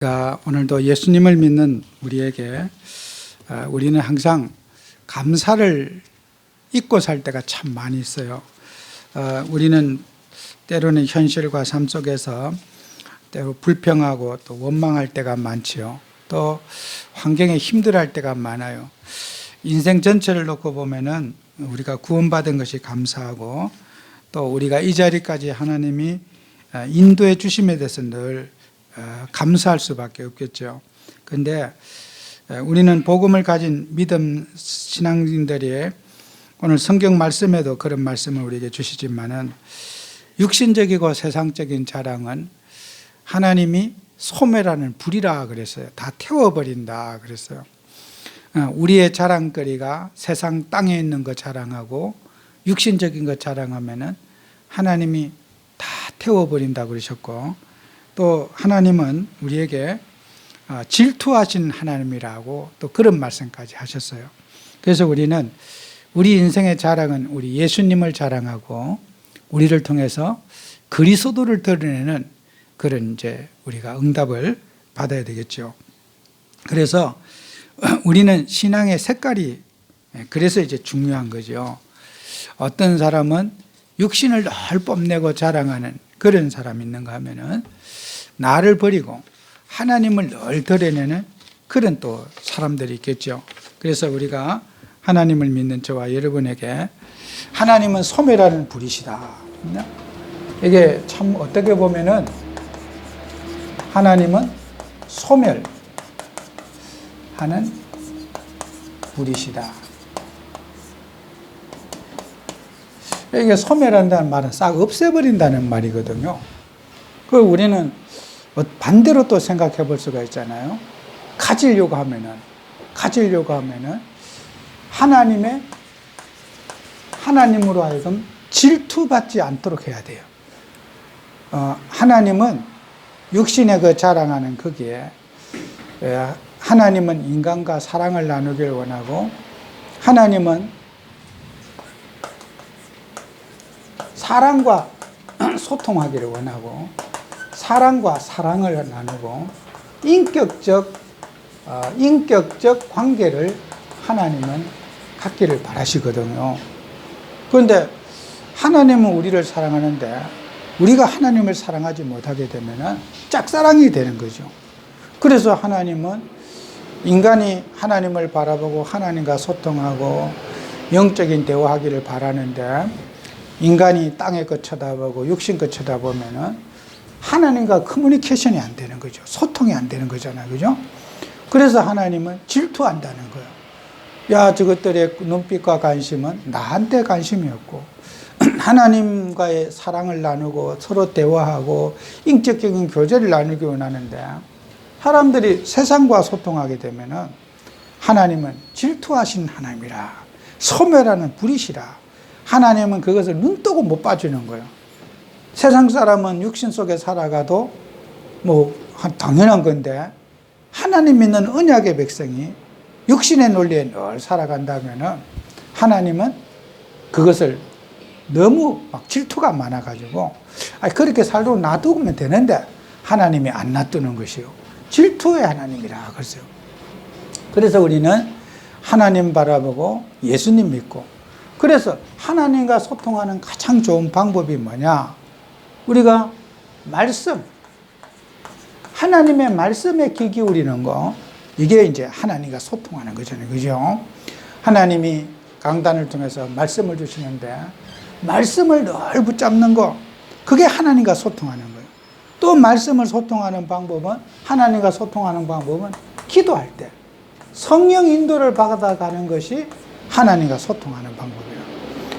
오늘도 예수님을 믿는 우리에게 우리는 항상 감사를 잊고 살 때가 참 많이 있어요. 우리는 때로는 현실과 삶 속에서 때로 불평하고 또 원망할 때가 많지요. 또 환경에 힘들어할 때가 많아요. 인생 전체를 놓고 보면은 우리가 구원받은 것이 감사하고 또 우리가 이 자리까지 하나님이 인도해 주심에 대해서 늘 감사할 수밖에 없겠죠. 그런데 우리는 복음을 가진 믿음 신앙인들이 오늘 성경 말씀에도 그런 말씀을 우리에게 주시지만은 육신적이고 세상적인 자랑은 하나님이 소멸하는 불이라 그랬어요. 다 태워버린다 그랬어요. 우리의 자랑거리가 세상 땅에 있는 거 자랑하고 육신적인 거 자랑하면은 하나님이 다 태워버린다 그러셨고, 또 하나님은 우리에게 질투하신 하나님이라고 또 그런 말씀까지 하셨어요. 그래서 우리는 우리 인생의 자랑은 우리 예수님을 자랑하고 우리를 통해서 그리스도를 드러내는 그런 이제 우리가 응답을 받아야 되겠죠. 그래서 우리는 신앙의 색깔이 그래서 이제 중요한 거죠. 어떤 사람은 육신을 늘 뽐내고 자랑하는 그런 사람이 있는가 하면은 나를 버리고 하나님을 늘 드러내는 그런 또 사람들이 있겠죠. 그래서 우리가 하나님을 믿는 저와 여러분에게 하나님은 소멸하는 불이시다. 이게 참 어떻게 보면은 하나님은 소멸하는 불이시다. 이게 소멸한다는 말은 싹 없애버린다는 말이거든요. 그 우리는 반대로 또 생각해 볼 수가 있잖아요. 가지려고 하면은 하나님으로 하여금 질투받지 않도록 해야 돼요. 하나님은 육신의 그 자랑하는 거기에 하나님은 인간과 사랑을 나누길 원하고 하나님은 사랑과 소통하기를 원하고 사랑과 사랑을 나누고 인격적 관계를 하나님은 갖기를 바라시거든요. 그런데 하나님은 우리를 사랑하는데 우리가 하나님을 사랑하지 못하게 되면 짝사랑이 되는 거죠. 그래서 하나님은 인간이 하나님을 바라보고 하나님과 소통하고 영적인 대화하기를 바라는데 인간이 땅의 것 쳐다보고 육신 것 쳐다보면은 하나님과 커뮤니케이션이 안 되는 거죠. 소통이 안 되는 거잖아요. 그죠? 그래서 하나님은 질투한다는 거예요. 야, 저것들의 눈빛과 관심은 나한테 관심이 없고 하나님과의 사랑을 나누고 서로 대화하고 인격적인 교제를 나누기 원하는데 사람들이 세상과 소통하게 되면은 하나님은 질투하신 하나님이라 소멸하는 불이시라. 하나님은 그것을 눈뜨고 못 봐주는 거예요. 세상 사람은 육신 속에 살아가도 뭐 당연한 건데 하나님 믿는 언약의 백성이 육신의 논리에 늘 살아간다면은 하나님은 그것을 너무 막 질투가 많아가지고 그렇게 살도록 놔두면 되는데 하나님이 안 놔두는 것이요. 질투의 하나님이라 그랬어요. 그래서 우리는 하나님 바라보고 예수님 믿고 그래서 하나님과 소통하는 가장 좋은 방법이 뭐냐? 우리가 하나님의 말씀에 귀 기울이는 거, 이게 이제 하나님과 소통하는 거잖아요. 그죠? 하나님이 강단을 통해서 말씀을 주시는데, 말씀을 늘 붙잡는 거, 그게 하나님과 소통하는 거예요. 또 말씀을 소통하는 방법은, 하나님과 소통하는 방법은 기도할 때, 성령 인도를 받아가는 것이 하나님과 소통하는 방법이에요.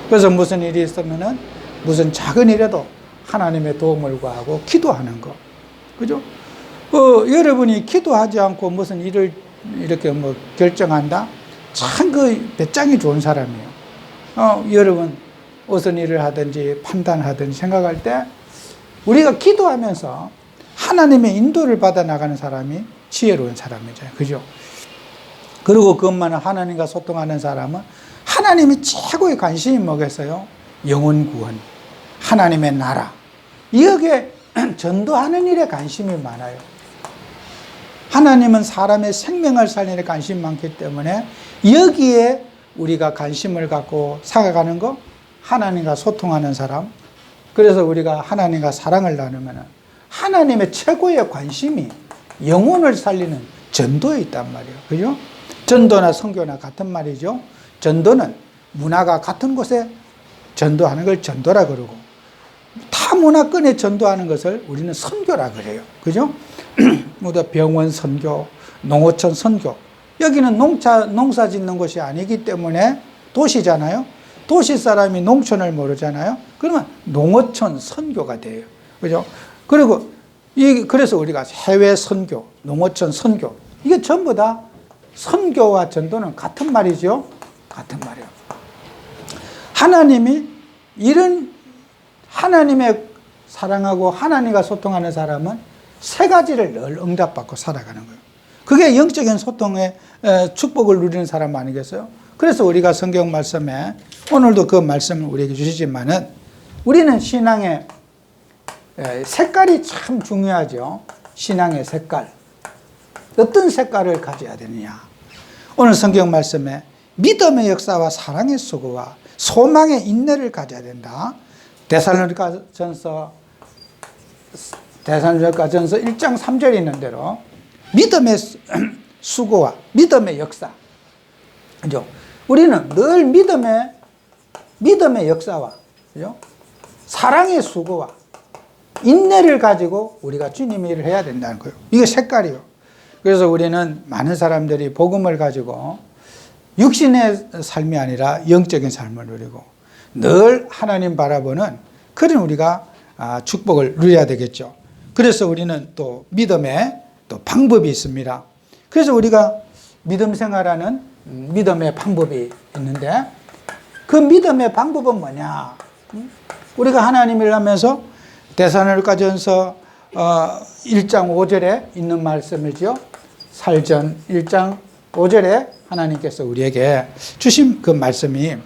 그래서 무슨 일이 있으면은, 무슨 작은 일에도 하나님의 도움을 구하고 기도하는 거. 그죠? 여러분이 기도하지 않고 무슨 일을 이렇게 뭐 결정한다? 참 그 배짱이 좋은 사람이에요. 여러분, 어떤 일을 하든지 판단하든지 생각할 때 우리가 기도하면서 하나님의 인도를 받아 나가는 사람이 지혜로운 사람이잖아요. 그죠? 그리고 그것만은 하나님과 소통하는 사람은 하나님이 최고의 관심이 뭐겠어요? 영혼 구원, 하나님의 나라. 여기에 전도하는 일에 관심이 많아요. 하나님은 사람의 생명을 살리는 데 관심이 많기 때문에 여기에 우리가 관심을 갖고 살아가는 거, 하나님과 소통하는 사람. 그래서 우리가 하나님과 사랑을 나누면 하나님의 최고의 관심이 영혼을 살리는 전도에 있단 말이에요. 그죠? 전도나 선교나 같은 말이죠. 전도는 문화가 같은 곳에 전도하는 걸 전도라 그러고, 타 문화권에 전도하는 것을 우리는 선교라 그래요. 그죠? 모두 병원 선교, 농어촌 선교. 여기는 농사 짓는 곳이 아니기 때문에 도시잖아요. 도시 사람이 농촌을 모르잖아요. 그러면 농어촌 선교가 돼요. 그죠? 그리고 그래서 우리가 해외 선교, 농어촌 선교, 이게 전부 다 선교와 전도는 같은 말이죠. 같은 말이에요. 하나님이 이런 하나님의 사랑하고 하나님과 소통하는 사람은 세 가지를 늘 응답받고 살아가는 거예요. 그게 영적인 소통의 축복을 누리는 사람 아니겠어요? 그래서 우리가 성경 말씀에 오늘도 그 말씀을 우리에게 주시지만은 우리는 신앙의 색깔이 참 중요하죠. 신앙의 색깔. 어떤 색깔을 가져야 되느냐. 오늘 성경 말씀에 믿음의 역사와 사랑의 수고와 소망의 인내를 가져야 된다. 데살로니가전서 1장 3절에 있는 대로 믿음의 수고와 믿음의 역사. 그죠? 우리는 늘 믿음의 역사와, 그죠? 사랑의 수고와 인내를 가지고 우리가 주님의 일을 해야 된다는 거예요. 이게 색깔이요. 그래서 우리는 많은 사람들이 복음을 가지고 육신의 삶이 아니라 영적인 삶을 누리고 늘 하나님 바라보는 그런 우리가 축복을 누려야 되겠죠. 그래서 우리는 또 믿음의 또 방법이 있습니다. 그래서 우리가 믿음 생활하는 믿음의 방법이 있는데 그 믿음의 방법은 뭐냐? 우리가 하나님을 하면서 데살로니가전서 1장 5절에 있는 말씀이죠. 살전 1장 5절에 하나님께서 우리에게 주신 그 말씀이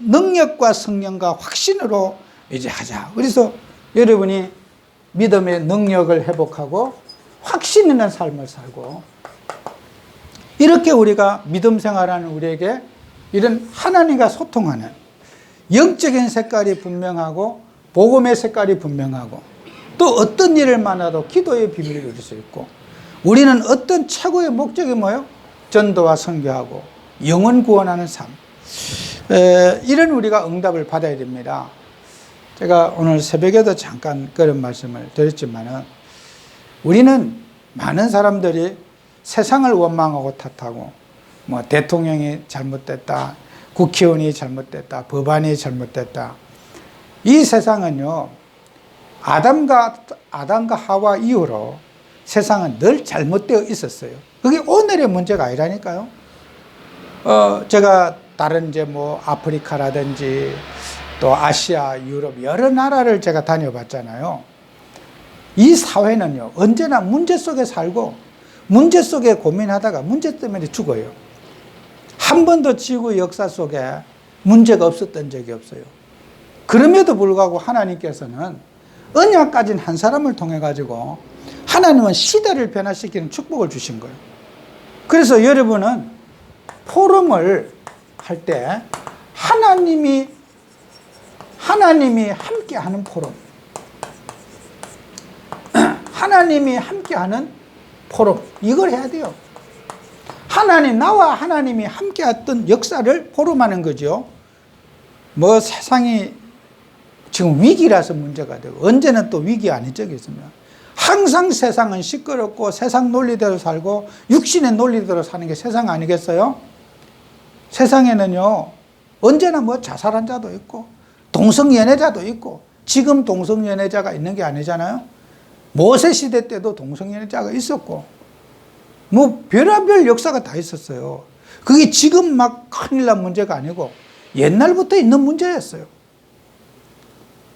능력과 성령과 확신으로 이제 하자. 그래서 여러분이 믿음의 능력을 회복하고 확신 있는 삶을 살고, 이렇게 우리가 믿음 생활하는 우리에게 이런 하나님과 소통하는 영적인 색깔이 분명하고 복음의 색깔이 분명하고 또 어떤 일을 만나도 기도의 비밀을 누릴 수 있고, 우리는 어떤 최고의 목적이 뭐예요? 전도와 선교하고 영혼 구원하는 삶. 이런 우리가 응답을 받아야 됩니다. 제가 오늘 새벽에도 잠깐 그런 말씀을 드렸지만은 우리는 많은 사람들이 세상을 원망하고 탓하고 뭐 대통령이 잘못됐다, 국회의원이 잘못됐다, 법안이 잘못됐다. 이 세상은요, 아담과 하와 이후로 세상은 늘 잘못되어 있었어요. 그게 오늘의 문제가 아니라니까요. 제가 다른 이제 뭐 아프리카라든지 또 아시아, 유럽 여러 나라를 제가 다녀봤잖아요. 이 사회는요, 언제나 문제 속에 살고 문제 속에 고민하다가 문제 때문에 죽어요. 한 번도 지구 역사 속에 문제가 없었던 적이 없어요. 그럼에도 불구하고 하나님께서는 언약 가진 한 사람을 통해 가지고 하나님은 시대를 변화시키는 축복을 주신 거예요. 그래서 여러분은 포럼을 할 때 하나님이 함께하는 포럼, 하나님이 함께하는 포럼, 이걸 해야 돼요. 나와 하나님이 함께했던 역사를 포럼하는 거죠. 뭐 세상이 지금 위기라서 문제가 되고, 언제는 또 위기 아닌 적이 있습니다. 항상 세상은 시끄럽고 세상 논리대로 살고 육신의 논리대로 사는 게 세상 아니겠어요? 세상에는요, 언제나 뭐 자살한 자도 있고 동성연애자도 있고, 지금 동성연애자가 있는 게 아니잖아요. 모세 시대 때도 동성연애자가 있었고 뭐 별의별 역사가 다 있었어요. 그게 지금 막 큰일 난 문제가 아니고 옛날부터 있는 문제였어요.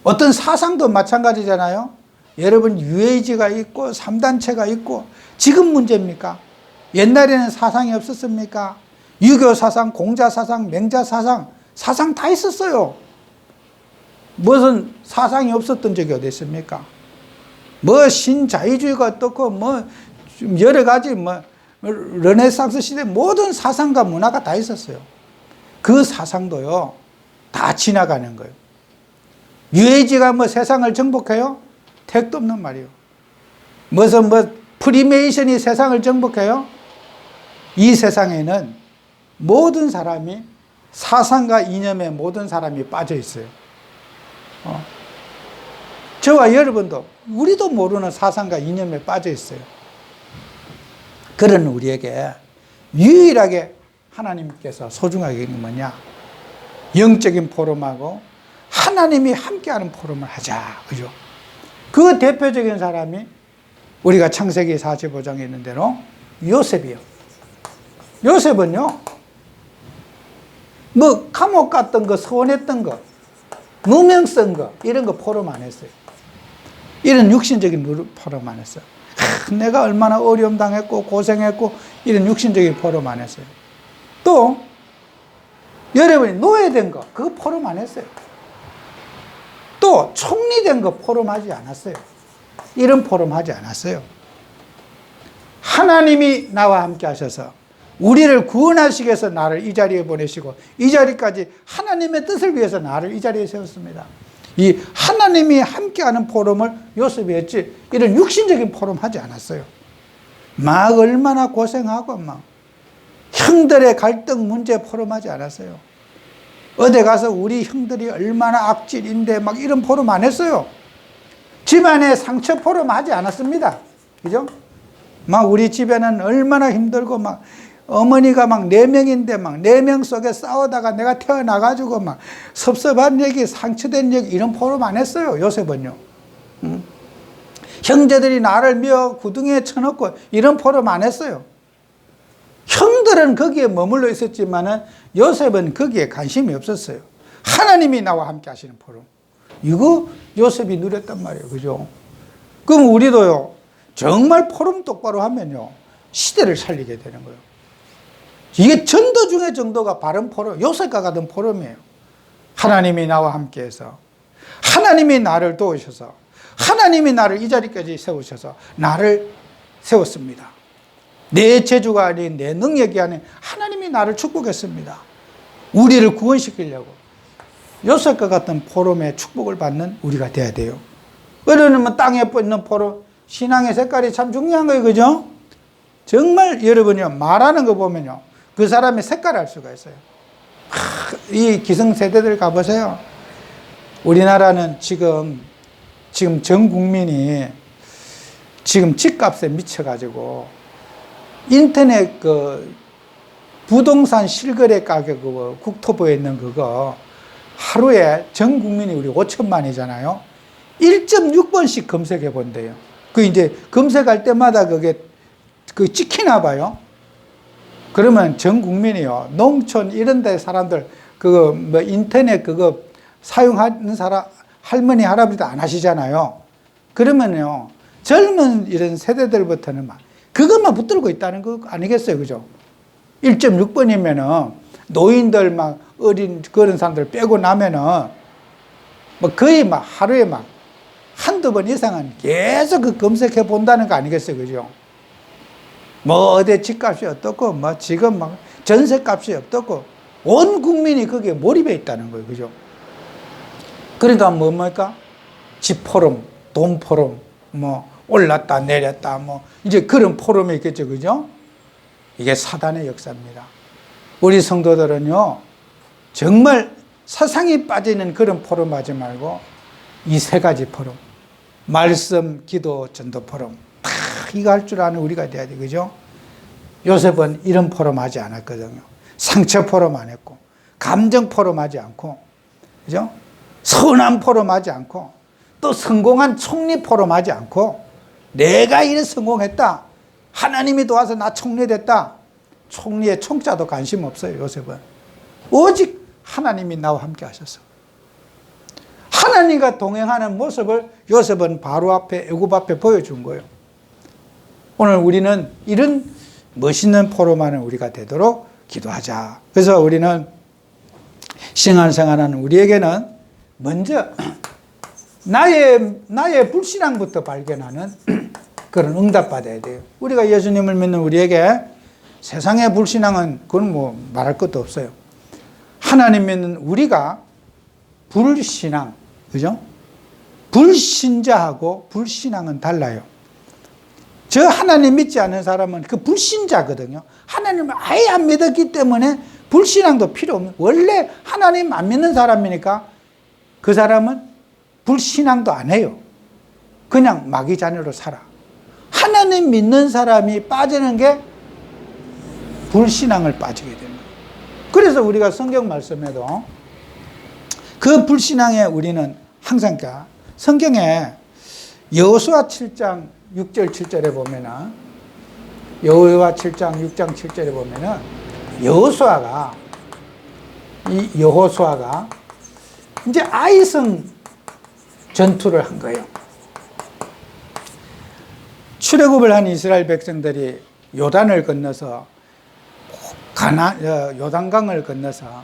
어떤 사상도 마찬가지잖아요. 여러분, 유해지가 있고 3단체가 있고, 지금 문제입니까? 옛날에는 사상이 없었습니까? 유교 사상, 공자 사상, 맹자 사상, 사상 다 있었어요. 무슨 사상이 없었던 적이 어디 있습니까? 뭐 신자유주의가 어떻고 뭐 여러 가지 뭐 르네상스 시대 모든 사상과 문화가 다 있었어요. 그 사상도요 다 지나가는 거예요. 유해지가 뭐 세상을 정복해요? 택도 없는 말이에요. 무슨 뭐 프리메이션이 세상을 정복해요? 이 세상에는 모든 사람이 사상과 이념에 모든 사람이 빠져 있어요. 저와 여러분도 우리도 모르는 사상과 이념에 빠져 있어요. 그런 우리에게 유일하게 하나님께서 소중하게 여기는 뭐냐? 영적인 포럼하고 하나님이 함께하는 포럼을 하자. 그죠? 그 대표적인 사람이 우리가 창세기 45장에 있는 대로 요셉이요. 요셉은요, 뭐 감옥 갔던 거, 서원했던 거, 누명 쓴 거, 이런 거 포럼 안 했어요. 이런 육신적인 포럼 안 했어요. 내가 얼마나 어려움 당했고 고생했고 이런 육신적인 포럼 안 했어요. 또 여러분이 노예된 거 그거 포럼 안 했어요. 또 총리된 거 포럼하지 않았어요. 이런 포럼하지 않았어요. 하나님이 나와 함께 하셔서 우리를 구원하시기 위해서 나를 이 자리에 보내시고 이 자리까지 하나님의 뜻을 위해서 나를 이 자리에 세웠습니다. 이 하나님이 함께하는 포럼을 요셉이 했지 이런 육신적인 포럼 하지 않았어요. 막 얼마나 고생하고 막 형들의 갈등 문제 포럼하지 않았어요. 어디 가서 우리 형들이 얼마나 악질인데 막 이런 포럼 안 했어요. 집안에 상처 포럼 하지 않았습니다. 그죠? 막 우리 집에는 얼마나 힘들고 막 어머니가 막 4명인데 막 4명 속에 싸우다가 내가 태어나가지고 막 섭섭한 얘기, 상처된 얘기 이런 포럼 안 했어요. 요셉은요. 형제들이 나를 미워 구덩이에 쳐넣고 이런 포럼 안 했어요. 형들은 거기에 머물러 있었지만은 요셉은 거기에 관심이 없었어요. 하나님이 나와 함께 하시는 포럼. 이거 요셉이 누렸단 말이에요. 그죠? 그럼 우리도요, 정말 포럼 똑바로 하면요, 시대를 살리게 되는 거예요. 이게 전도 중의 정도가 바른 포럼, 요셉과 같은 포럼이에요. 하나님이 나와 함께 해서, 하나님이 나를 도우셔서, 하나님이 나를 이 자리까지 세우셔서 나를 세웠습니다. 내 재주가 아닌 내 능력이 아닌 하나님이 나를 축복했습니다. 우리를 구원시키려고. 요셉과 같은 포럼의 축복을 받는 우리가 돼야 돼요. 그러면 땅에 있는 포럼, 신앙의 색깔이 참 중요한 거예요. 그죠? 정말 여러분요, 말하는 거 보면요, 그 사람의 색깔을 알 수가 있어요. 이 기성세대들 가보세요. 우리나라는 지금 전 국민이 지금 집값에 미쳐가지고 인터넷 그 부동산 실거래 가격 국토부에 있는 그거 하루에 전 국민이 우리 5천만이잖아요. 1.6번씩 검색해 본대요. 그 이제 검색할 때마다 그게 찍히나 봐요. 그러면 전 국민이요, 농촌 이런 데 사람들 그거 뭐 인터넷 그거 사용하는 사람 할머니 할아버지도 안 하시잖아요. 그러면요, 젊은 이런 세대들부터는 막 그것만 붙들고 있다는 거 아니겠어요. 그죠? 1.6번이면은 노인들 막 어린 그런 사람들 빼고 나면은 뭐 거의 막 하루에 막 한두 번 이상은 계속 그 검색해 본다는 거 아니겠어요. 그죠? 뭐 어디 집값이 어떻고 뭐 지금 막 전세값이 어떻고 온 국민이 거기에 몰입해 있다는 거예요. 그죠? 그러니까 뭡니까? 집 포럼, 돈 포럼, 뭐 올랐다 내렸다 뭐 이제 그런 포럼이 있겠죠. 그죠? 이게 사단의 역사입니다. 우리 성도들은요, 정말 사상이 빠지는 그런 포럼 하지 말고 이 3가지 포럼, 말씀, 기도, 전도 포럼 다 이거 할 줄 아는 우리가 돼야 돼. 그죠? 요셉은 이런 포럼 하지 않았거든요. 상처 포럼 안 했고, 감정 포럼 하지 않고, 그죠? 선한 포럼 하지 않고, 또 성공한 총리 포럼 하지 않고, 내가 이래 성공했다, 하나님이 도와서 나 총리 됐다, 총리의 총자도 관심 없어요. 요셉은 오직 하나님이 나와 함께 하셔서 하나님과 동행하는 모습을 요셉은 바로 앞에 애굽 앞에 보여준 거예요. 오늘 우리는 이런 멋있는 포럼하는 우리가 되도록 기도하자. 그래서 우리는 신앙생활하는 우리에게는 먼저 나의 불신앙부터 발견하는 그런 응답받아야 돼요. 우리가 예수님을 믿는 우리에게 세상의 불신앙은 그건 뭐 말할 것도 없어요. 하나님 믿는 우리가 불신앙, 그죠? 불신자하고 불신앙은 달라요. 저 하나님 믿지 않는 사람은 그 불신자거든요. 하나님을 아예 안 믿었기 때문에 불신앙도 필요 없는, 원래 하나님 안 믿는 사람이니까 그 사람은 불신앙도 안 해요. 그냥 마귀 자녀로 살아. 하나님 믿는 사람이 빠지는 게 불신앙을 빠지게 되는 거예요. 그래서 우리가 성경 말씀에도 그 불신앙에 우리는 항상 성경에 여호수아 7장 6절 7절에 보면은, 여호수아 7장 6장 7절에 보면은 여호수아가 이제 아이성 전투를 한 거예요. 출애굽을 한 이스라엘 백성들이 요단을 건너서 요단강을 건너서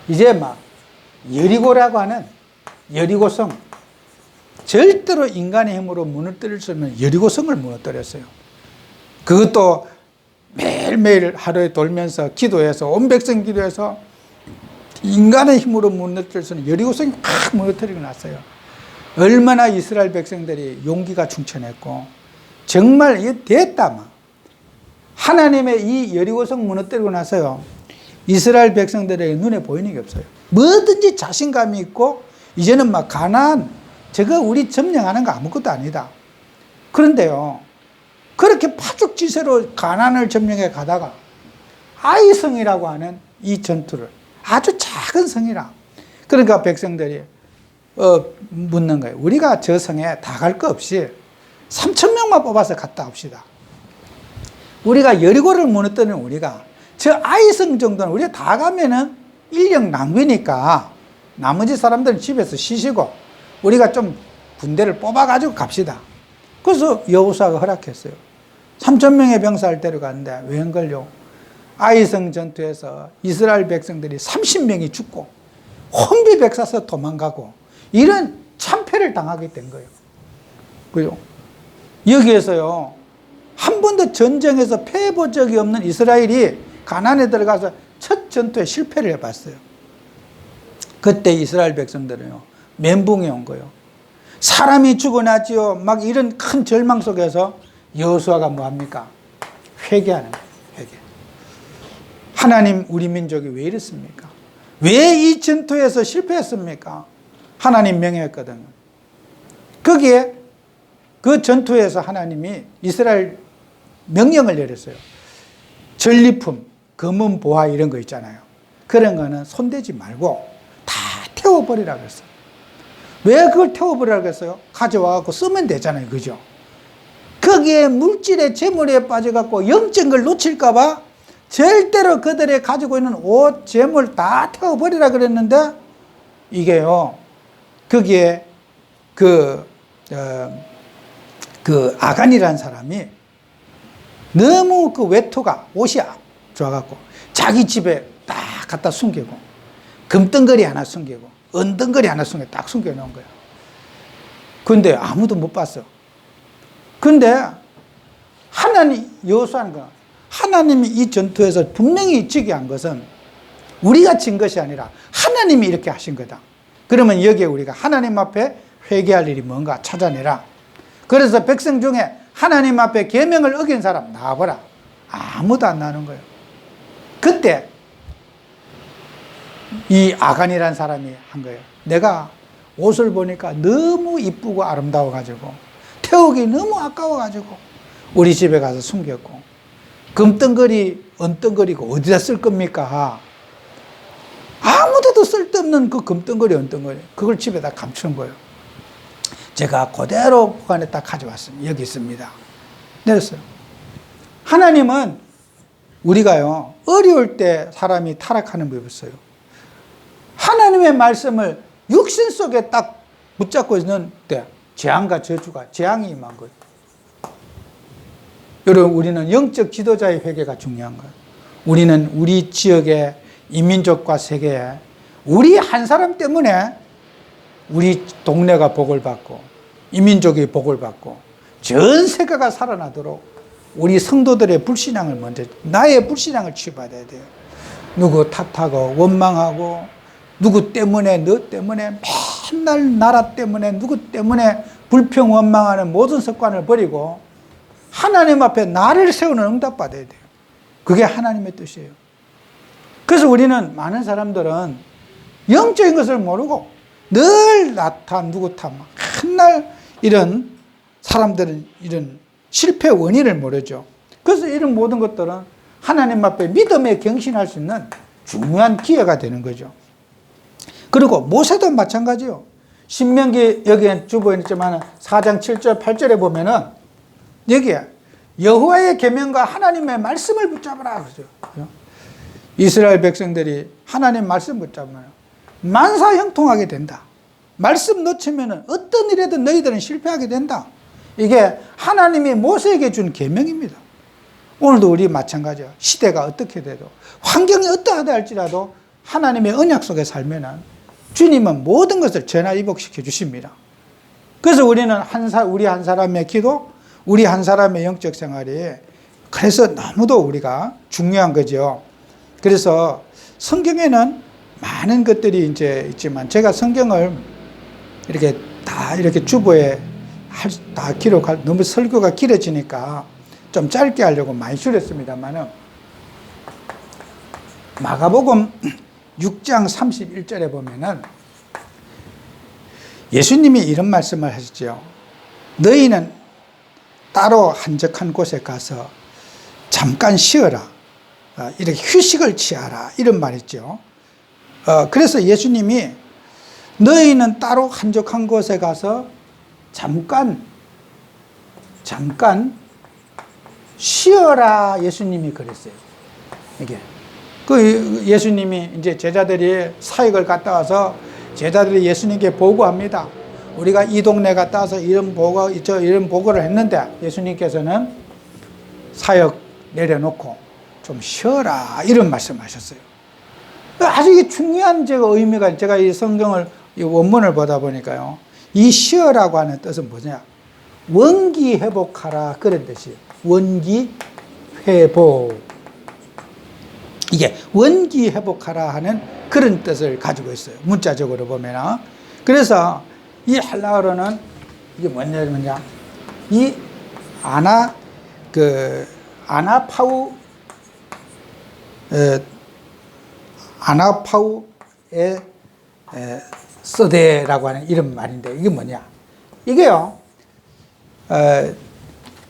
이제 막 여리고라고 하는 여리고성, 절대로 인간의 힘으로 무너뜨릴 수 없는 여리고성을 무너뜨렸어요. 그것도 매일매일 하루에 돌면서 기도해서, 온 백성 기도해서 인간의 힘으로 무너뜨릴 수 있는 여리고성이 막 무너뜨리고 났어요. 얼마나 이스라엘 백성들이 용기가 충천했고, 정말 이게 됐다 막. 하나님의 이 여리고성 무너뜨리고 나서요, 이스라엘 백성들에게 눈에 보이는 게 없어요. 뭐든지 자신감이 있고, 이제는 막 가나안, 저거 우리 점령하는 거 아무것도 아니다. 그런데요, 그렇게 파죽지세로 가나안을 점령해 가다가 아이성이라고 하는 이 전투를, 아주 작은 성이라, 그러니까 백성들이 묻는 거예요. 우리가 저 성에 다 갈 거 없이 3,000명만 뽑아서 갔다 옵시다. 우리가 여리고를 무너뜨리는 우리가 저 아이성 정도는 우리가 다 가면은 인력 낭비니까 나머지 사람들은 집에서 쉬시고 우리가 좀 군대를 뽑아가지고 갑시다. 그래서 여호수아가 허락했어요. 3,000명의 병사를 데려갔는데 웬걸요? 아이성 전투에서 이스라엘 백성들이 30명이 죽고 혼비백사서 도망가고 이런 참패를 당하게 된 거예요. 그죠? 여기에서요, 한 번도 전쟁에서 패해본 적이 없는 이스라엘이 가나안에 들어가서 첫 전투에 실패를 해봤어요. 그때 이스라엘 백성들은요, 멘붕이 온 거예요. 사람이 죽어나지요. 막 이런 큰 절망 속에서 여호수아가 뭐합니까? 회개하는 거예요. 회개. 하나님, 우리 민족이 왜 이렇습니까? 왜 이 전투에서 실패했습니까? 하나님 명령했거든요. 거기에 그 전투에서 하나님이 이스라엘 명령을 내렸어요. 전리품, 금은 보화 이런 거 있잖아요. 그런 거는 손대지 말고 다 태워버리라고 했어요. 왜 그걸 태워버리라고 했어요? 가져와갖고 쓰면 되잖아요. 그죠? 거기에 물질의 재물에 빠져갖고 영적인 걸 놓칠까봐 절대로 그들이 가지고 있는 옷, 재물 다 태워버리라 그랬는데, 이게요, 거기에 그 아간이라는 사람이 너무 그 외투가, 옷이 좋아갖고 자기 집에 딱 갖다 숨기고, 금덩거리 하나 숨기고, 은덩거리 하나 숨기고 딱 숨겨놓은 거야. 근데 아무도 못 봤어. 근데 하나님, 여호수아는 거, 하나님이 이 전투에서 분명히 지게 한 것은 우리가 진 것이 아니라 하나님이 이렇게 하신 거다. 그러면 여기에 우리가 하나님 앞에 회개할 일이 뭔가 찾아내라. 그래서 백성 중에 하나님 앞에 계명을 어긴 사람 나와보라. 아무도 안 나오는 거예요. 그때 이 아간이라는 사람이 한 거예요. 내가 옷을 보니까 너무 이쁘고 아름다워가지고 태우기 너무 아까워가지고 우리 집에 가서 숨겼고, 금덩거리, 은덩거리고 어디다 쓸 겁니까? 아무데도 쓸데없는 그 금덩거리, 은덩거리, 그걸 집에다 감추는 거예요. 제가 그대로 보관에 딱 가져왔습니다. 여기 있습니다. 내렸어요. 하나님은 우리가요, 어려울 때 사람이 타락하는 법이 있어요. 하나님의 말씀을 육신 속에 딱 붙잡고 있는 때 재앙과 저주가, 재앙이 임한 거예요. 여러분, 우리는 영적 지도자의 회개가 중요한 거예요. 우리는 우리 지역의 이민족과 세계에 우리 한 사람 때문에 우리 동네가 복을 받고 이민족이 복을 받고 전 세계가 살아나도록 우리 성도들의 불신앙을 먼저, 나의 불신앙을 치유받아야 돼요. 누구 탓하고 원망하고 누구 때문에, 너 때문에, 맨날 나라 때문에, 누구 때문에 불평 원망하는 모든 습관을 버리고 하나님 앞에 나를 세우는 응답받아야 돼요. 그게 하나님의 뜻이에요. 그래서 우리는, 많은 사람들은 영적인 것을 모르고 늘 나 탓, 누구 탓, 맨날 이런 사람들은 이런 실패 원인을 모르죠. 그래서 이런 모든 것들은 하나님 앞에 믿음에 경신할 수 있는 중요한 기회가 되는 거죠. 그리고 모세도 마찬가지요. 신명기, 여기에 주보에 있지만 4장 7절 8절에 보면은 여기에 여호와의 계명과 하나님의 말씀을 붙잡으라 그러죠. 이스라엘 백성들이 하나님 말씀 붙잡으면 만사 형통하게 된다. 말씀 놓치면 어떤 일에든 너희들은 실패하게 된다. 이게 하나님이 모세에게 준 계명입니다. 오늘도 우리 마찬가지야. 시대가 어떻게 돼도, 환경이 어떠하다 할지라도 하나님의 언약 속에 살면 주님은 모든 것을 전화위복시켜 주십니다. 그래서 우리는 우리 한 사람의 기도, 우리 한 사람의 영적 생활이 그래서 너무도 우리가 중요한 거죠. 그래서 성경에는 많은 것들이 이제 있지만, 제가 성경을 이렇게 다 이렇게 주보에 다 기록할, 너무 설교가 길어지니까 좀 짧게 하려고 많이 줄였습니다만은, 마가복음 6장 31절에 보면은 예수님이 이런 말씀을 하셨죠. 너희는 따로 한적한 곳에 가서 잠깐 쉬어라. 이렇게 휴식을 취하라. 이런 말이죠. 그래서 예수님이 너희는 따로 한적한 곳에 가서 잠깐 쉬어라. 예수님이 그랬어요. 이게. 그 예수님이 이제 제자들이 사역을 갔다 와서 제자들이 예수님께 보고합니다. 우리가 이 동네 갔다 와서 이런 보고를 했는데 예수님께서는 사역 내려놓고 좀 쉬어라. 이런 말씀하셨어요. 아주 이게 중요한 의미가, 제가 이 성경을, 이 원문을 보다 보니까요. 이 쉬어라고 하는 뜻은 뭐냐? 원기 회복하라. 그런 뜻이에요. 원기 회복. 이게 원기 회복하라 하는 그런 뜻을 가지고 있어요. 문자적으로 보면. 그래서 이 헬라어로는 이게 뭐냐면요. 이 아나파우의 서대라고 하는 이런 말인데, 이게 뭐냐? 이게요,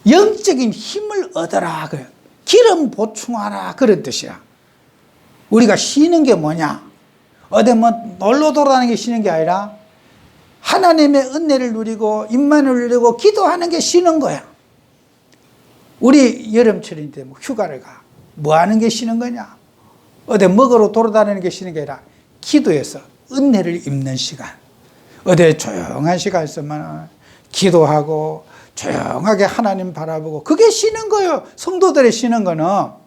영적인 힘을 얻어라. 기름 보충하라. 그런 뜻이야. 우리가 쉬는 게 뭐냐? 어디 뭐 놀러 돌아다니는 게 쉬는 게 아니라 하나님의 은혜를 누리고 임만을 누리고 기도하는 게 쉬는 거야. 우리 여름철인데 뭐 휴가를 가. 뭐 하는 게 쉬는 거냐? 어디 먹으러 돌아다니는 게 쉬는 게 아니라 기도해서 은혜를 입는 시간. 어디 조용한 시간 있으면 기도하고 조용하게 하나님 바라보고, 그게 쉬는 거예요. 성도들이 쉬는 거는.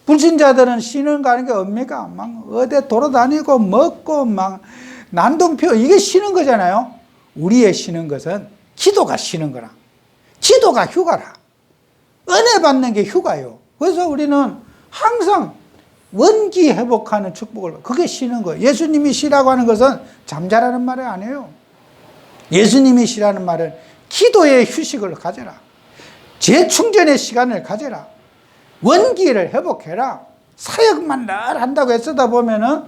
불신자들은 쉬는 거 하는 게 뭡니까? 막 어디 돌아다니고 먹고 막 난동표, 이게 쉬는 거잖아요. 우리의 쉬는 것은 기도가 쉬는 거라. 기도가 휴가라. 은혜 받는 게 휴가요. 그래서 우리는 항상 원기 회복하는 축복을, 그게 쉬는 거예요. 예수님이 쉬라고 하는 것은 잠자라는 말이 아니에요. 예수님이 쉬라는 말은 기도의 휴식을 가져라. 재충전의 시간을 가져라. 원기를 회복해라. 사역만 늘 한다고 애쓰다 보면은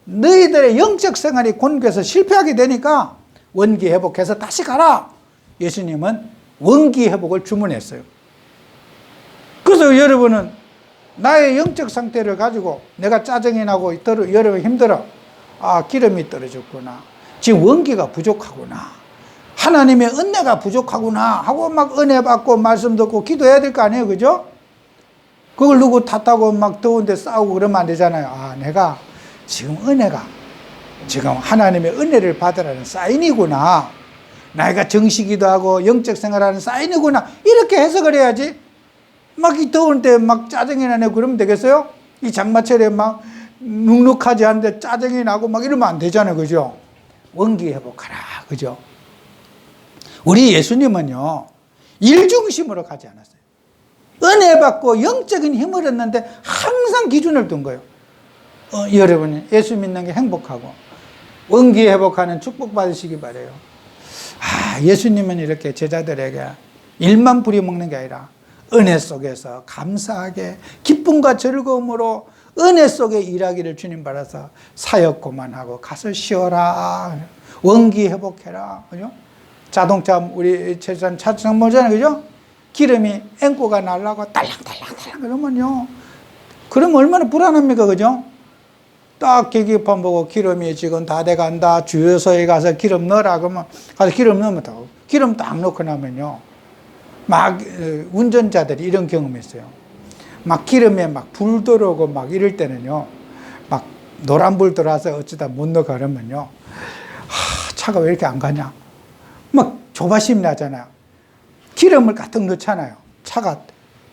너희들의 영적 생활이 곤괴해서 실패하게 되니까 원기 회복해서 다시 가라. 예수님은 원기 회복을 주문했어요. 그래서 여러분은 나의 영적 상태를 가지고 내가 짜증이 나고 여러분 힘들어. 기름이 떨어졌구나. 지금 원기가 부족하구나. 하나님의 은혜가 부족하구나 하고 막 은혜 받고 말씀 듣고 기도해야 될 거 아니에요. 그죠? 그걸 누구 탓하고 막 더운데 싸우고 그러면 안 되잖아요. 내가 지금 은혜가, 지금 하나님의 은혜를 받으라는 사인이구나. 나이가 정식이기도 하고 영적 생활하는 사인이구나. 이렇게 해석을 해야지. 막 이 더울 때 막 짜증이 나네 그러면 되겠어요? 이 장마철에 막 눅눅하지 않은데 짜증이 나고 막 이러면 안 되잖아요. 그죠? 원기 회복하라. 그죠? 우리 예수님은요, 일 중심으로 가지 않았어요. 은혜 받고 영적인 힘을 얻는데 항상 기준을 둔 거예요. 여러분, 예수 믿는 게 행복하고 원기 회복하는 축복 받으시기 바래요. 예수님은 이렇게 제자들에게 일만 부려먹는 게 아니라 은혜 속에서 감사하게 기쁨과 즐거움으로 은혜 속에 일하기를 주님 바라서 사역 그만하고 가서 쉬어라. 원기 회복해라. 그죠? 자동차 우리 차처럼 모잖아요. 그죠? 기름이 앵꼬가 날라고 딸랑딸랑딸랑 그러면요. 그러면 얼마나 불안합니까? 그죠? 딱 계기판 보고 기름이 지금 다 돼간다. 주유소에 가서 기름 넣어라. 그러면 가서 기름 넣으면 또 기름 딱 넣고 나면요. 막 운전자들이 이런 경험이 있어요. 막 기름에 막 불 들어오고 막 이럴 때는요. 막 노란불 들어와서 어쩌다 못 넣어 그러면요. 차가 왜 이렇게 안 가냐. 막 조바심이 나잖아요. 기름을 가득 넣잖아요. 차가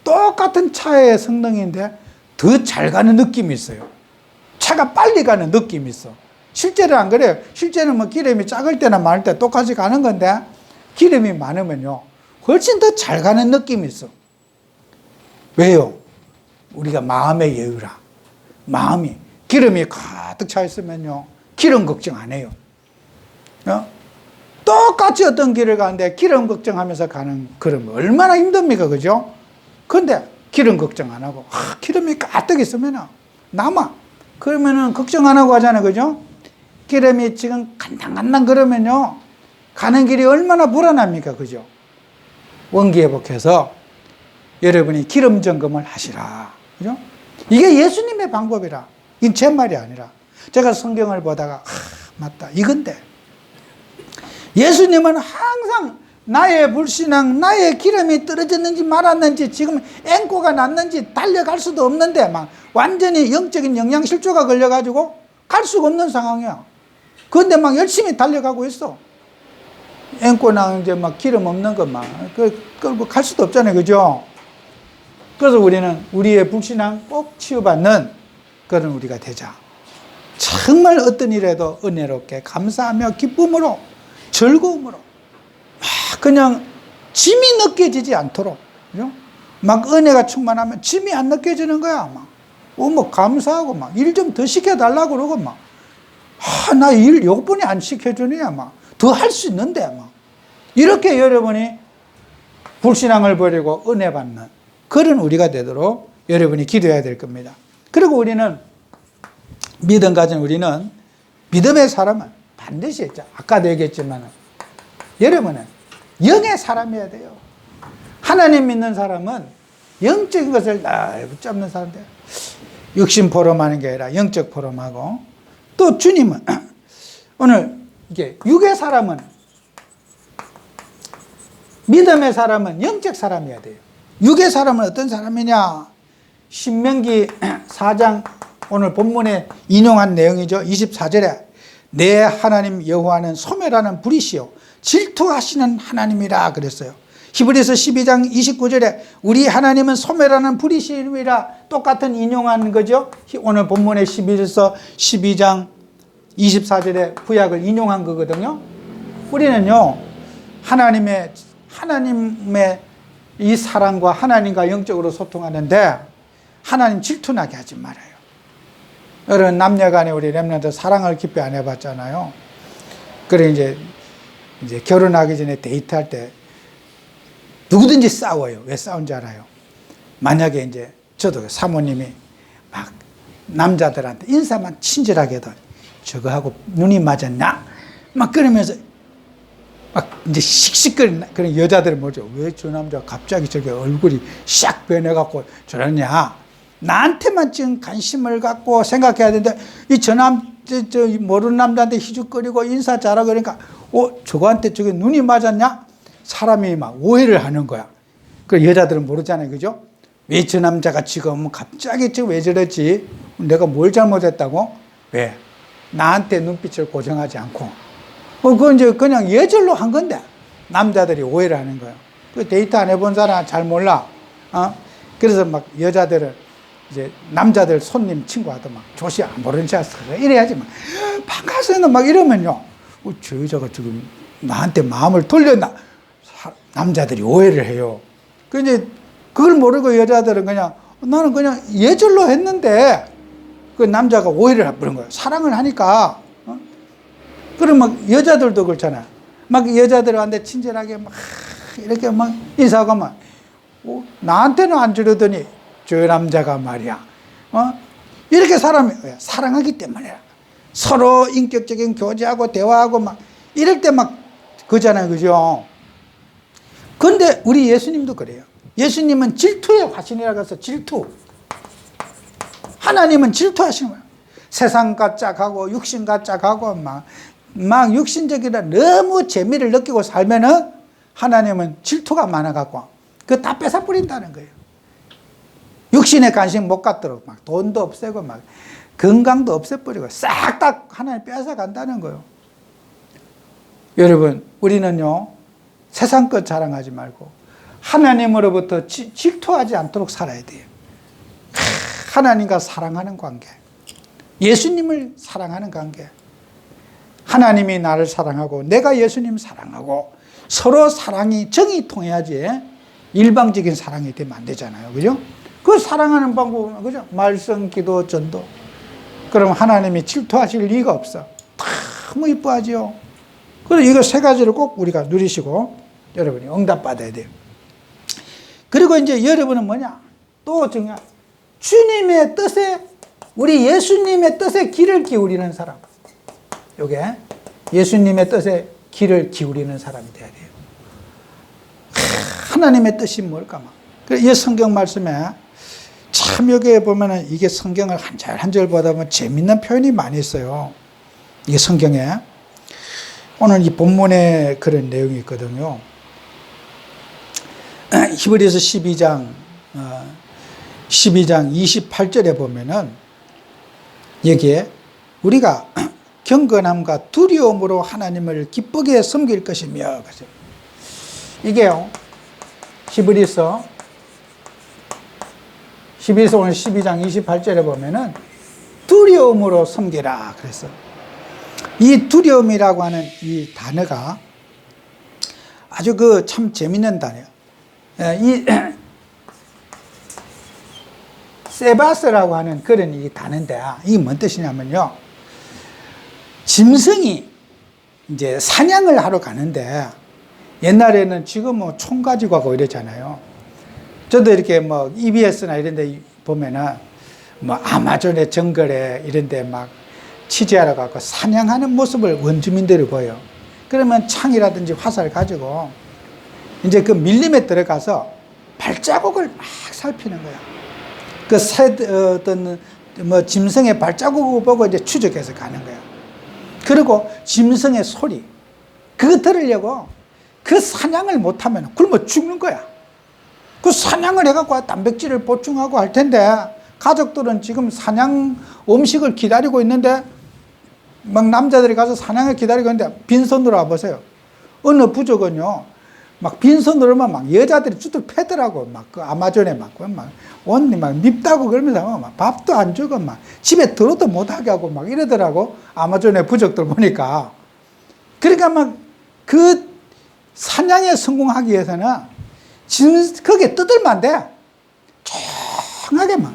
똑같은 차의 성능인데 더 잘 가는 느낌이 있어요. 차가 빨리 가는 느낌이 있어. 실제로 안 그래요. 실제는 뭐 기름이 작을 때나 많을 때 똑같이 가는 건데 기름이 많으면요. 훨씬 더 잘 가는 느낌이 있어. 왜요? 우리가 마음의 여유라. 마음이 기름이 가득 차 있으면요. 기름 걱정 안 해요. 똑같이 어떤 길을 가는데 기름 걱정하면서 가는 그러면 얼마나 힘듭니까? 그죠? 근데 기름 걱정 안 하고 기름이 가득 있으면 남아. 그러면은 걱정 안 하고 하잖아요. 그죠? 기름이 지금 간당간당 그러면요. 가는 길이 얼마나 불안합니까? 그죠? 원기 회복해서 여러분이 기름 점검을 하시라. 그죠? 이게 예수님의 방법이라. 이건 제 말이 아니라. 제가 성경을 보다가 맞다. 이건데. 예수님은 항상 나의 불신앙, 나의 기름이 떨어졌는지 말았는지, 지금 앵꼬가 났는지 달려갈 수도 없는데 막 완전히 영적인 영양실조가 걸려가지고 갈 수가 없는 상황이야. 그런데 막 열심히 달려가고 있어. 앵꼬나 이제 막 기름 없는 것만 끌고 갈 수도 없잖아요. 그죠? 그래서 우리는 우리의 불신앙 꼭 치유받는 그런 우리가 되자. 정말 어떤 일에도 은혜롭게 감사하며 기쁨으로 즐거움으로 막 그냥 짐이 느껴지지 않도록. 그죠? 막 은혜가 충만하면 짐이 안 느껴지는 거야. 막. 뭐 감사하고 막 일 좀 더 시켜달라고 그러고 막. 나 일 요번에 안 시켜주느냐 막. 더 할 수 있는데 막. 이렇게 여러분이 불신앙을 버리고 은혜 받는 그런 우리가 되도록 여러분이 기도해야 될 겁니다. 그리고 우리는 믿음 가진 우리는 믿음의 사람은 반드시 아까도 얘기했지만 여러분은 영의 사람이어야 돼요. 하나님 믿는 사람은 영적인 것을 날 붙잡는 사람들. 육신 포럼하는 게 아니라 영적 포럼하고 또 주님은 오늘 이게 육의 사람은 믿음의 사람은 영적 사람이어야 돼요. 육의 사람은 어떤 사람이냐? 신명기 4장 오늘 본문에 인용한 내용이죠. 24절에 내 하나님 여호와는 소멸하는 불이시요 질투하시는 하나님이라 그랬어요. 히브리서 12장 29절에 우리 하나님은 소멸하는 불이시니라 똑같은 인용한 거죠. 오늘 본문의 11서 12장 24절에 구약을 인용한 거거든요. 우리는요 하나님의 이 사랑과 하나님과 영적으로 소통하는데 하나님 질투나게 하지 말아요. 여러분 남녀간에 우리 렘넌트 사랑을 깊이 안 해봤잖아요. 그래 이제 결혼하기 전에 데이트할 때 누구든지 싸워요. 왜 싸운지 알아요? 만약에 이제 저도 사모님이 막 남자들한테 인사만 친절하게 해도 저거 하고 눈이 맞았나? 막 그러면서 막 이제 씩씩거리는 그런 여자들은 뭐죠? 왜 저 남자 갑자기 저게 얼굴이 샥 변해갖고 저러냐? 나한테만 지금 관심을 갖고 생각해야 되는데 이 저 모르는 남자한테 희죽거리고 인사 잘하고 그러니까 저거한테 저게 눈이 맞았냐? 사람이 막 오해를 하는 거야. 그 여자들은 모르잖아요. 그죠? 왜 저 남자가 지금 갑자기 지금 왜 저러지? 내가 뭘 잘못했다고? 왜? 나한테 눈빛을 고정하지 않고. 그건 이제 그냥 예절로 한 건데 남자들이 오해를 하는 거예요. 그 데이트 안 해본 사람 잘 몰라. 그래서 막 여자들은 이제 남자들 손님 친구하고 막 조시 안 모르는 척 이래야지 막 반갑습니다 막 이러면요 저 여자가 지금 나한테 마음을 돌렸나? 남자들이 오해를 해요. 그 이제 그걸 모르고 여자들은 그냥 나는 그냥 예절로 했는데 그 남자가 오해를 해버린 거예요. 사랑을 하니까. 그럼 막 여자들도 그렇잖아. 막 여자들한테 친절하게 막 이렇게 막 인사하고 막 나한테는 안 주려더니 저 남자가 말이야. 이렇게 사람이 사랑하기 때문이야. 서로 인격적인 교제하고 대화하고 막 이럴 때 막 그잖아요. 그죠? 근데 우리 예수님도 그래요. 예수님은 질투의 화신이라고 해서 질투. 하나님은 질투하시는 거예요. 세상과 짝하고 육신과 짝하고 막 육신적이라 너무 재미를 느끼고 살면은 하나님은 질투가 많아갖고 그거 다 뺏어버린다는 거예요. 육신에 관심 못 갖도록 막 돈도 없애고 막 건강도 없애버리고 싹 다 하나님 뺏어간다는 거예요. 여러분, 우리는요, 세상 것 자랑하지 말고 하나님으로부터 질투하지 않도록 살아야 돼요. 하나님과 사랑하는 관계, 예수님을 사랑하는 관계, 하나님이 나를 사랑하고 내가 예수님 사랑하고 서로 사랑이 정이 통해야지 일방적인 사랑이 되면 안 되잖아요. 그죠? 그 사랑하는 방법은 그죠? 말씀, 기도, 전도. 그럼 하나님이 질투하실 리가 없어. 너무 이뻐하죠. 그래서 이거 세 가지를 꼭 우리가 누리시고 여러분이 응답받아야 돼요. 그리고 이제 여러분은 뭐냐? 또 중요한 주님의 뜻에, 우리 예수님의 뜻에 귀를 기울이는 사람. 요게 예수님의 뜻에 귀를 기울이는 사람이 돼야 돼요. 하나님의 뜻이 뭘까? 이 성경 말씀에 참 여기에 보면은 이게 성경을 한 절 한 절 보다 보면 재밌는 표현이 많이 있어요. 이게 성경에. 오늘 이 본문에 그런 내용이 있거든요. 히브리서 12장 28절에 보면은 여기에 우리가 경건함과 두려움으로 하나님을 기쁘게 섬길 것이며, 이게요, 히브리서 오늘 12장 28절에 보면은 두려움으로 섬기라 그랬어. 이 두려움이라고 하는 이 단어가 아주 그 참 재밌는 단어예요. 이 세바스라고 하는 그런 이 단어인데, 이게 뭔 뜻이냐면요, 짐승이 이제 사냥을 하러 가는데, 옛날에는 지금 뭐 총 가지고 가고 이러잖아요. 저도 이렇게 뭐 EBS나 이런 데 보면은 뭐 아마존의 정글에 이런 데 막 취재하러 가고 사냥하는 모습을 원주민들이 보여. 그러면 창이라든지 화살 가지고 이제 그 밀림에 들어가서 발자국을 막 살피는 거야. 그 어떤 뭐 짐승의 발자국을 보고 이제 추적해서 가는 거야. 그리고 짐승의 소리, 그거 들으려고 그 사냥을 못하면 굶어 죽는 거야. 그 사냥을 해갖고 단백질을 보충하고 할 텐데, 가족들은 지금 사냥 음식을 기다리고 있는데, 막 남자들이 가서 사냥을 기다리고 있는데 빈손으로 와보세요. 어느 부족은요, 막 빈손으로만 막 여자들이 쭈뚝 패더라고. 막 그 아마존에 막 언니 막 밉다고 그러면서 막 밥도 안 주고 막 집에 들어도 못하게 하고 막 이러더라고. 아마존의 부족들 보니까. 그러니까 막 그 사냥에 성공하기 위해서는 거기에 뜯을면 안 돼. 조용하게 막.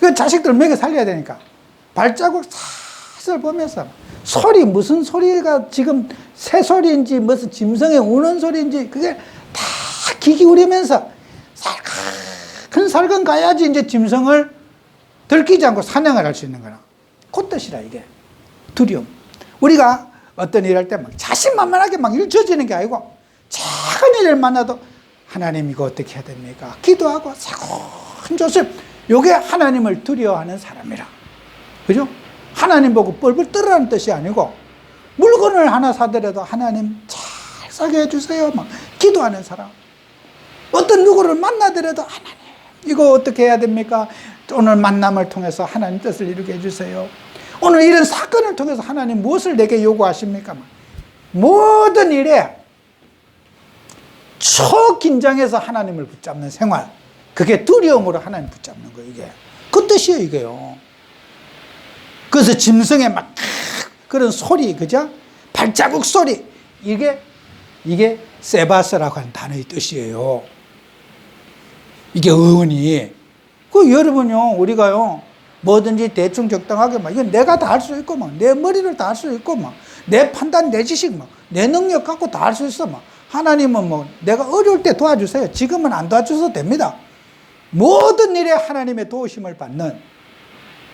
그 자식들 먹여 살려야 되니까. 발자국 살살 보면서 소리, 무슨 소리가 지금 새소리인지 무슨 짐승의 우는 소리인지 그게 다 귀 기울이면서 살근 가야지 이제 짐승을 들키지 않고 사냥을 할 수 있는 거라. 그 뜻이라 이게. 두려움. 우리가 어떤 일을 할 때 막 자신만만하게 막 일쳐지는 게 아니고 작은 일을 만나도 하나님 이거 어떻게 해야 됩니까? 기도하고 작은 조심. 요게 하나님을 두려워하는 사람이라. 그죠? 하나님 보고 뻘뻘 떨으라는 뜻이 아니고 물건을 하나 사더라도 하나님 잘 사게 해주세요. 막 기도하는 사람. 어떤 누구를 만나더라도 하나님 이거 어떻게 해야 됩니까? 오늘 만남을 통해서 하나님 뜻을 이루게 해주세요. 오늘 이런 사건을 통해서 하나님 무엇을 내게 요구하십니까? 모든 일에 초긴장해서 하나님을 붙잡는 생활, 그게 두려움으로 하나님 붙잡는 거예요. 이게 그 뜻이에요. 이게요. 그래서 짐승에 막 그런 소리, 그죠? 발자국 소리. 이게 세바스라고 하는 단어의 뜻이에요. 이게 어원이. 그 여러분요, 우리가요, 뭐든지 대충 적당하게 막, 이건 내가 다 할 수 있고, 막, 내 머리를 다 할 수 있고, 막, 내 판단, 내 지식, 막, 내 능력 갖고 다 할 수 있어, 막. 하나님은 뭐, 내가 어려울 때 도와주세요. 지금은 안 도와주셔도 됩니다. 모든 일에 하나님의 도우심을 받는,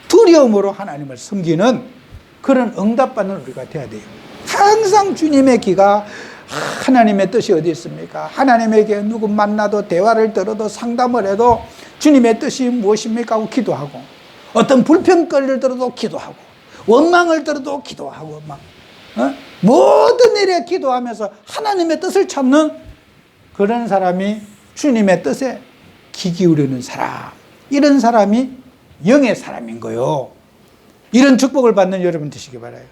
두려움으로 하나님을 섬기는 그런 응답받는 우리가 돼야 돼요. 항상 주님의 귀가 하나님의 뜻이 어디 있습니까? 하나님에게 누구 만나도 대화를 들어도 상담을 해도 주님의 뜻이 무엇입니까? 하고 기도하고, 어떤 불평거리를 들어도 기도하고, 원망을 들어도 기도하고, 막 모든 일에 기도하면서 하나님의 뜻을 찾는 그런 사람이 주님의 뜻에 귀 기울이는 사람, 이런 사람이 영의 사람인 거요. 이런 축복을 받는 여러분 되시기 바라요.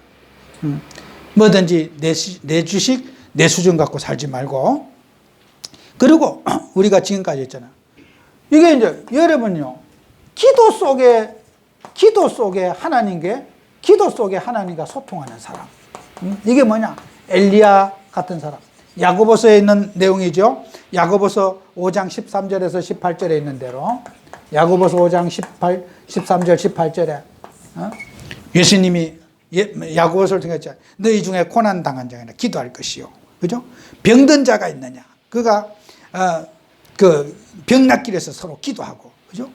뭐든지 내 주식, 내 수준 갖고 살지 말고. 그리고 우리가 지금까지 했잖아. 이게 이제 여러분요, 기도 속에 하나님과 소통하는 사람. 이게 뭐냐? 엘리야 같은 사람. 야고보서에 있는 내용이죠. 야고보서 5장 13절에서 18절에 있는 대로, 야고보서 5장 13절 18절에 예수님이 야고보서를 통해서 너희 중에 고난 당한 자가 기도할 것이요, 그죠? 병든 자가 있느냐? 그가 그 병낫길에서 서로 기도하고, 그죠?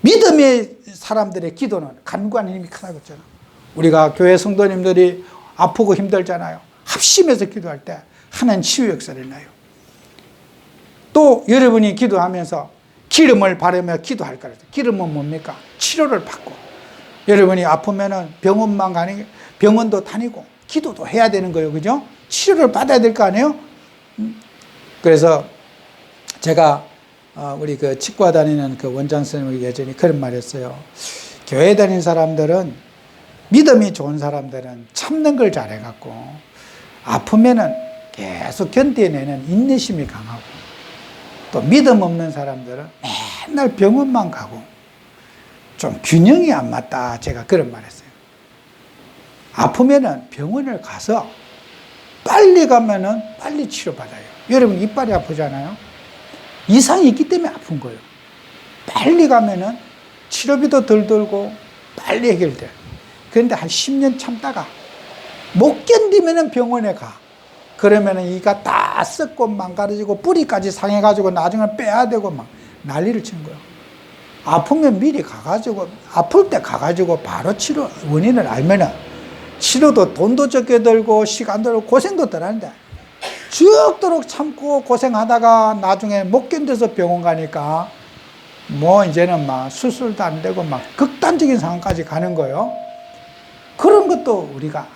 믿음의 사람들의 기도는 간구하는 힘이 크다고 했잖아. 우리가 교회 성도님들이 아프고 힘들잖아요. 합심해서 기도할 때 하나님 치유 역사를 나요. 또 여러분이 기도하면서 기름을 바르며 기도할 거라서, 기름은 뭡니까? 치료를 받고. 여러분이 아프면은 병원만 가니, 병원도 다니고 기도도 해야 되는 거예요, 그죠? 치료를 받아야 될 거 아니에요? 그래서 제가 우리 그 치과 다니는 그 원장 선생님이 예전에 그런 말 했어요. 교회 다니는 사람들은, 믿음이 좋은 사람들은 참는 걸 잘해갖고, 아프면은 계속 견뎌내는 인내심이 강하고, 또 믿음 없는 사람들은 맨날 병원만 가고, 좀 균형이 안 맞다. 제가 그런 말 했어요. 아프면은 병원을 가서 빨리 가면은 빨리 치료받아요. 여러분 이빨이 아프잖아요. 이상이 있기 때문에 아픈 거예요. 빨리 가면은 치료비도 덜 들고 빨리 해결돼. 그런데 한 10년 참다가 못 견디면은 병원에 가. 그러면은 이가 다 썩고 망가지고 뿌리까지 상해가지고 나중에 빼야 되고 막 난리를 치는 거예요. 아프면 미리 가가지고, 아플 때 가가지고 바로 치료 원인을 알면은 치료도 돈도 적게 들고 시간도 들고 고생도 덜 하는데, 죽도록 참고 고생하다가 나중에 못 견뎌서 병원 가니까 뭐 이제는 막 수술도 안 되고 막 극단적인 상황까지 가는 거예요. 그런 것도 우리가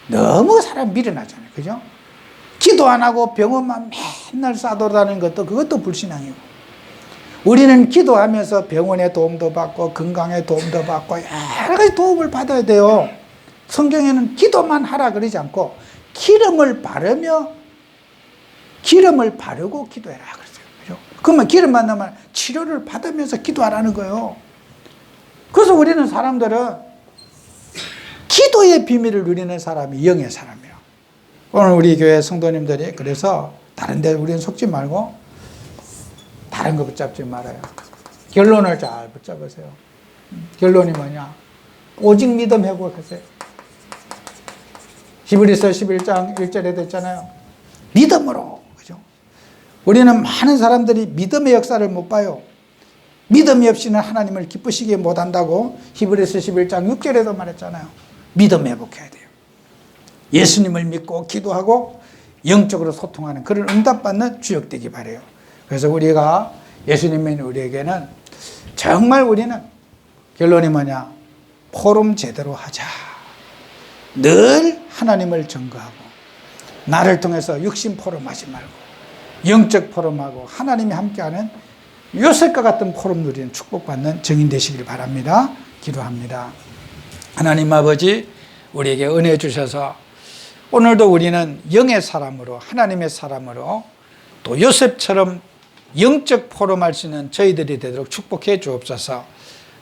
너무 사람 미련하잖아요, 그죠? 기도 안 하고 병원만 맨날 싸돌아다니는 것도, 그것도 불신앙이고, 우리는 기도하면서 병원에 도움도 받고 건강에 도움도 받고 여러 가지 도움을 받아야 돼요. 성경에는 기도만 하라 그러지 않고 기름을 바르고 기도해라 그랬어요, 그죠? 그러면 기름 만나면 치료를 받으면서 기도하라는 거예요. 그래서 우리는 사람들은 기도의 비밀을 누리는 사람이 영의 사람이에요. 오늘 우리 교회 성도님들이 그래서 다른 데 우리는 속지 말고 다른 거 붙잡지 말아요. 결론을 잘 붙잡으세요. 결론이 뭐냐? 오직 믿음 회복하세요. 히브리서 11장 1절에 됐잖아요. 믿음으로, 그죠? 우리는 많은 사람들이 믿음의 역사를 못 봐요. 믿음이 없이는 하나님을 기쁘시게 못한다고 히브리서 11장 6절에도 말했잖아요. 믿음 회복해야 돼요. 예수님을 믿고 기도하고 영적으로 소통하는 그런 응답받는 주역되기 바라요. 그래서 우리가 예수님이 우리에게는 정말, 우리는 결론이 뭐냐? 포럼 제대로 하자. 늘 하나님을 증거하고, 나를 통해서 육신 포럼하지 말고 영적 포럼하고 하나님이 함께하는 요셉과 같은 포럼 누리는 축복받는 증인 되시길 바랍니다. 기도합니다. 하나님 아버지, 우리에게 은혜 주셔서 오늘도 우리는 영의 사람으로, 하나님의 사람으로, 또 요셉처럼 영적 포럼할 수 있는 저희들이 되도록 축복해 주옵소서.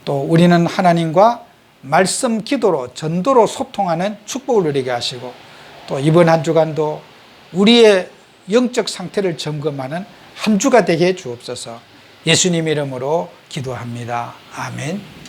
또 우리는 하나님과 말씀 기도로 전도로 소통하는 축복을 누리게 하시고 또 이번 한 주간도 우리의 영적 상태를 점검하는 한 주가 되게 해 주옵소서. 예수님 이름으로 기도합니다. 아멘.